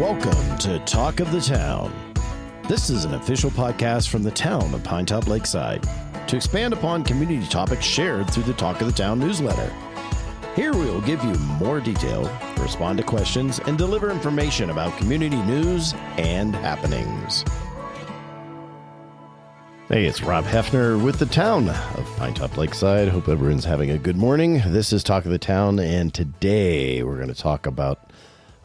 Welcome to Talk of the Town. This is an official podcast from the town of Pinetop-Lakeside to expand upon community topics shared through the Talk of the Town newsletter. Here we will give you more detail, respond to questions, and deliver information about community news and happenings. Hey, it's Rob Hefner with the town of Pinetop-Lakeside. Hope everyone's having a good morning. This is Talk of the Town, and today we're going to talk about,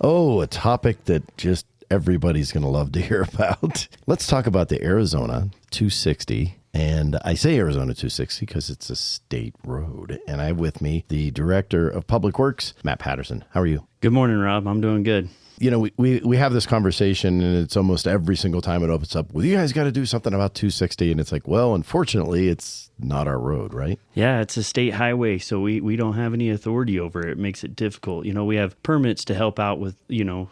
a topic that just everybody's going to love to hear about. Let's talk about the Arizona 260. And I say Arizona 260 because it's a state road. And I have with me the Director of Public Works, Matt Patterson. How are you? Good morning, Rob. I'm doing good. You know, we have this conversation, and it's almost every single time it opens up, well, you guys got to do something about 260. And it's like, well, unfortunately, it's not our road, right? Yeah, it's a state highway, so we don't have any authority over it. It makes it difficult. You know, we have permits to help out with,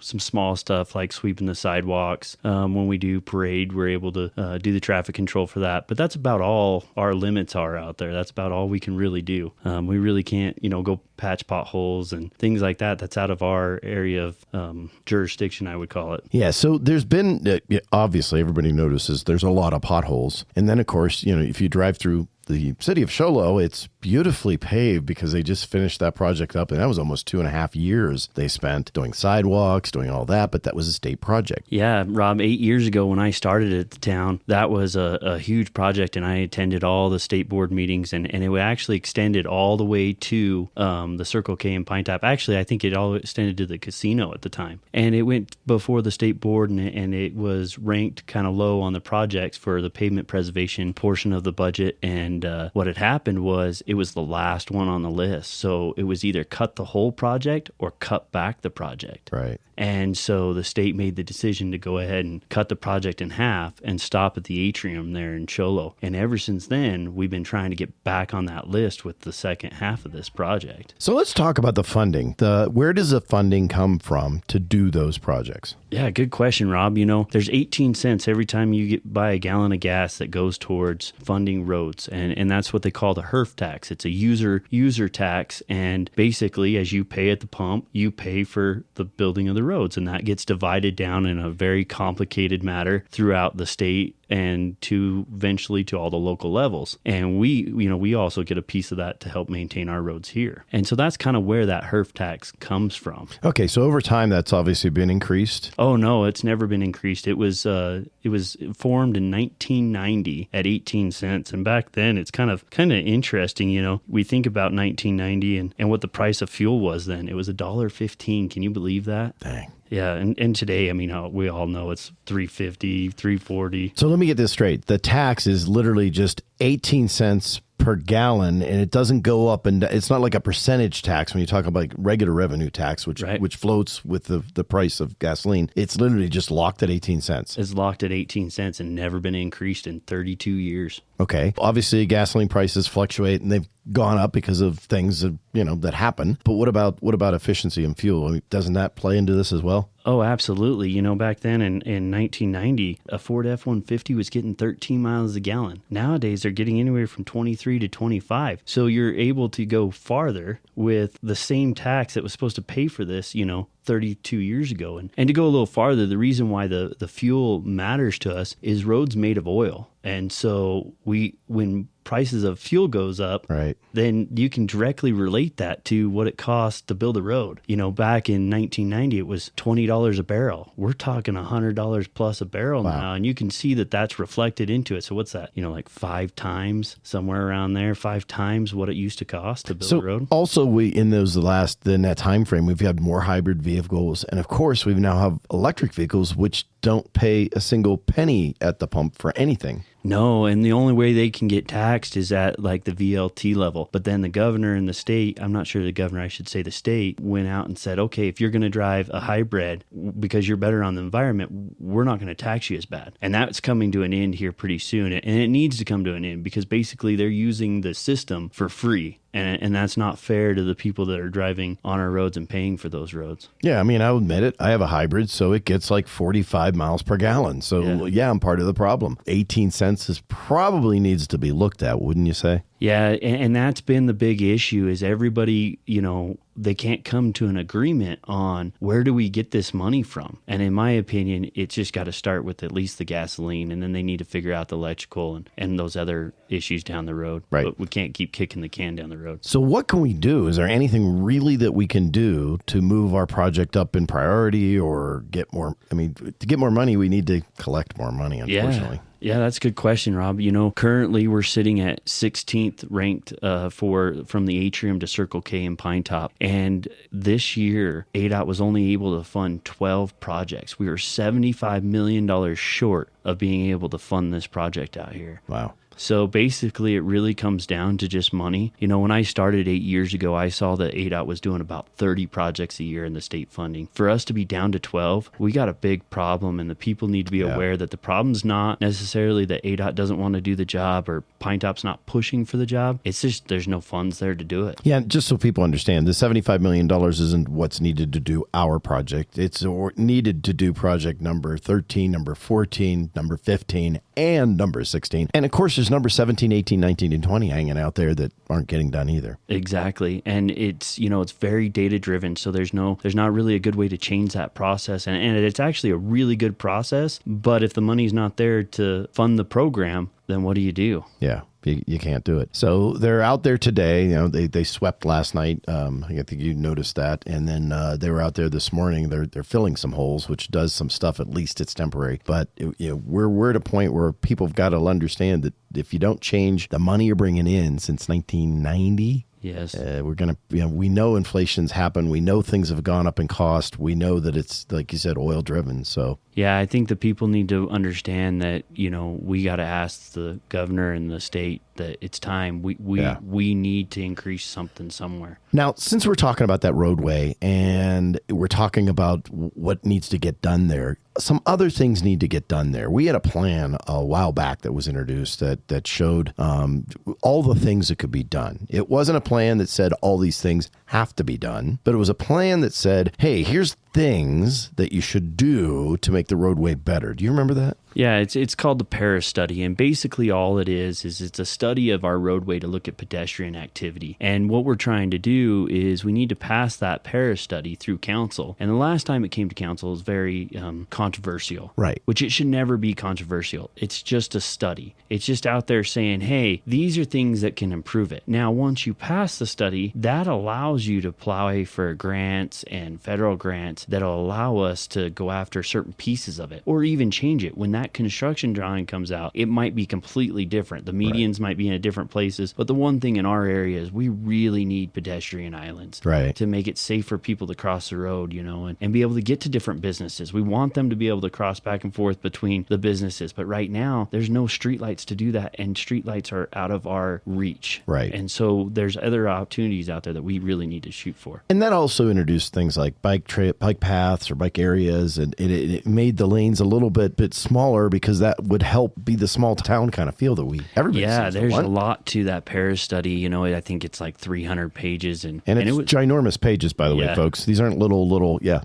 some small stuff like sweeping the sidewalks. When we do parade, we're able to do the traffic control for that. But that's about all our limits are out there. That's about all we can really do. We really can't, go patch potholes and things like that. That's out of our area of jurisdiction, I would call it. Yeah, so there's been, obviously, everybody notices there's a lot of potholes. And then, of course, if you drive through the city of Show Low, it's beautifully paved because they just finished that project up, and that was almost 2.5 years they spent doing sidewalks, doing all that, but that was a state project. Yeah, Rob, 8 years ago when I started at the town, that was a huge project, and I attended all the state board meetings, and it actually extended all the way to the Circle K in Pinetop. Actually, I think it all extended to the casino at the time, and it went before the state board, and it was ranked kind of low on the projects for the pavement preservation portion of the budget, and what had happened was it was the last one on the list. So it was either cut the whole project or cut back the project. Right. And so the state made the decision to go ahead and cut the project in half and stop at the atrium there in Cholo. And ever since then, we've been trying to get back on that list with the second half of this project. So let's talk about the funding. Where does the funding come from to do those projects? Yeah, good question, Rob. There's 18 cents every time you buy a gallon of gas that goes towards funding roads. And that's what they call the HERF tax. It's a user tax. And basically, as you pay at the pump, you pay for the building of the roads, and that gets divided down in a very complicated matter throughout the state and to eventually to all the local levels. And we also get a piece of that to help maintain our roads here. And so that's kind of where that HERF tax comes from. Okay, so over time that's obviously been increased. Oh no, it's never been increased. It was formed in 1990 at 18 cents, and back then it's kind of interesting. We think about 1990 and what the price of fuel was then. It was $1.15. Can you believe that? Dang. Yeah, and today, we all know it's $3.50, $3.40. So let me get this straight. The tax is literally just 18 cents per gallon, and it doesn't go up, and it's not like a percentage tax when you talk about regular revenue tax, which floats with the price of gasoline. It's literally just locked at 18 cents. It's locked at 18 cents and never been increased in 32 years. Okay. Obviously, gasoline prices fluctuate, and they've gone up because of things that happen. But what about efficiency and fuel? Doesn't that play into this as well? Oh, absolutely. Back then in 1990, a Ford F-150 was getting 13 miles a gallon. Nowadays, they're getting anywhere from 23 to 25. So you're able to go farther with the same tax that was supposed to pay for this, 32 years ago. And to go a little farther, the reason why the fuel matters to us is roads made of oil. And so when prices of fuel goes up, right, then you can directly relate that to what it costs to build a road. Back in 1990, it was $20 a barrel. We're talking $100 plus a barrel now, and you can see that that's reflected into it. So what's that? Like 5 times, somewhere around there, 5 times what it used to cost to build a road. Also, in that time frame, we've had more hybrid vehicles, and of course, we now have electric vehicles, which don't pay a single penny at the pump for anything. No, and the only way they can get taxed is at like the VLT level. But then the governor in the state, I'm not sure the governor, I should say the state, went out and said, okay, if you're going to drive a hybrid because you're better on the environment, we're not going to tax you as bad. And that's coming to an end here pretty soon. And it needs to come to an end because basically they're using the system for free. And that's not fair to the people that are driving on our roads and paying for those roads. Yeah, I'll admit it. I have a hybrid, so it gets like 45 miles per gallon. So, yeah I'm part of the problem. 18 cents finances probably needs to be looked at, wouldn't you say? Yeah, and that's been the big issue is everybody, they can't come to an agreement on where do we get this money from. And in my opinion, it's just got to start with at least the gasoline, and then they need to figure out the electrical and those other issues down the road. Right. But we can't keep kicking the can down the road. So what can we do? Is there anything really that we can do to move our project up in priority or get more? I mean, to get more money, we need to collect more money, unfortunately. Yeah, that's a good question, Rob. Currently we're sitting at 16th ranked from the Atrium to Circle K in Pinetop. And this year, ADOT was only able to fund 12 projects. We were $75 million short of being able to fund this project out here. Wow. So basically, it really comes down to just money. When I started 8 years ago, I saw that ADOT was doing about 30 projects a year in the state funding. For us to be down to 12, we got a big problem, and the people need to be aware that the problem's not necessarily that ADOT doesn't want to do the job or Pinetop's not pushing for the job. It's just there's no funds there to do it. Yeah, just so people understand, the $75 million isn't what's needed to do our project. It's needed to do project number 13, number 14, number 15, and number 16. And of course, there's number 17, 18, 19, and 20 hanging out there that aren't getting done either. Exactly. And it's very data driven. So there's not really a good way to change that process. And it's actually a really good process. But if the money's not there to fund the program, then what do you do? Yeah. You can't do it. So they're out there today. They swept last night. I think you noticed that. And then they were out there this morning. They're filling some holes, which does some stuff. At least it's temporary. But we're at a point where people have got to understand that if you don't change the money you're bringing in since 1990. Yes. We're going to, we know inflation's happened. We know things have gone up in cost. We know that it's, like you said, oil driven. So, yeah, I think the people need to understand that, we got to ask the governor and the state that it's time. We need to increase something somewhere. Now, since we're talking about that roadway and we're talking about what needs to get done there, some other things need to get done there. We had a plan a while back that was introduced that showed all the things that could be done. It wasn't a plan that said all these things have to be done, but it was a plan that said, hey, here's things that you should do to make the roadway better. Do you remember that? Yeah, it's called the Paris study, and basically all it is it's a study of our roadway to look at pedestrian activity. And what we're trying to do is we need to pass that Paris study through council. And the last time it came to council was very controversial. Right. Which it should never be controversial. It's just a study. It's just out there saying, hey, these are things that can improve it. Now, once you pass the study, that allows you to apply for grants and federal grants that'll allow us to go after certain pieces of it or even change it. When that construction drawing comes out, it might be completely different. The medians might be in different places, but the one thing in our area is we really need pedestrian islands to make it safe for people to cross the road, and be able to get to different businesses. We want them to be able to cross back and forth between the businesses, but right now there's no streetlights to do that, and streetlights are out of our reach. Right. And so there's other opportunities out there that we really need to shoot for. And that also introduced things like bike paths or bike areas, and it made the lanes a little bit smaller because that would help be the small town kind of feel that everybody seems to there's want. a lot to that Paris study. I think it's like 300 pages, and it's ginormous pages, by the way, folks. These aren't little. Yeah.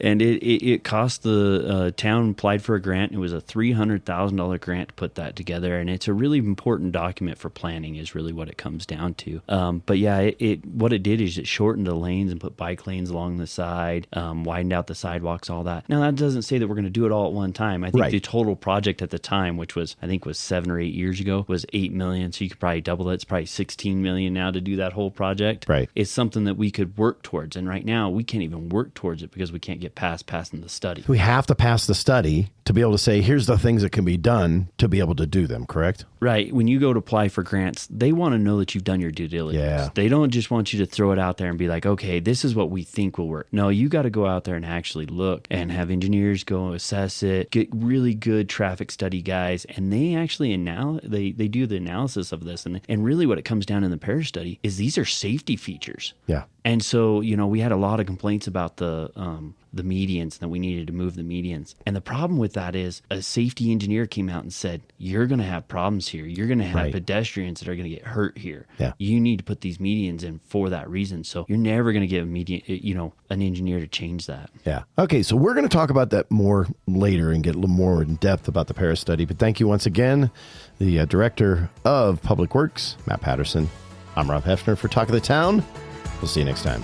And it cost the town applied for a grant. It was a $300,000 grant to put that together, and it's a really important document for planning. Is really what it comes down to. But yeah, what it did is it shortened the lanes and put bike lanes along the side, widened out the sidewalks, all that. Now that doesn't say that we're going to do it all at one time. I think the total project at the time, which was 7 or 8 years ago, was $8 million. So you could probably double it. It's probably $16 million now to do that whole project. Right. It's something that we could work towards, and right now we can't even work towards it because we can't get past passing the study. We have to pass the study to be able to say, here's the things that can be done to be able to do them, correct? Right. When you go to apply for grants, they want to know that you've done your due diligence. Yeah. They don't just want you to throw it out there and be like, okay, this is what we think will work. No, you got to go out there and actually look and have engineers go assess it, get really good traffic study guys, and they actually they do the analysis of this. And really what it comes down in the Paris study is these are safety features. Yeah. And so, we had a lot of complaints about the medians, that we needed to move the medians. And the problem with that is a safety engineer came out and said, you're going to have problems here. You're going to have pedestrians that are going to get hurt here. Yeah. You need to put these medians in for that reason. So you're never going to get an engineer to change that. Yeah. Okay. So we're going to talk about that more later and get a little more in depth about the Paris study. But thank you once again, the Director of Public Works, Matt Patterson. I'm Rob Hefner for Talk of the Town. We'll see you next time.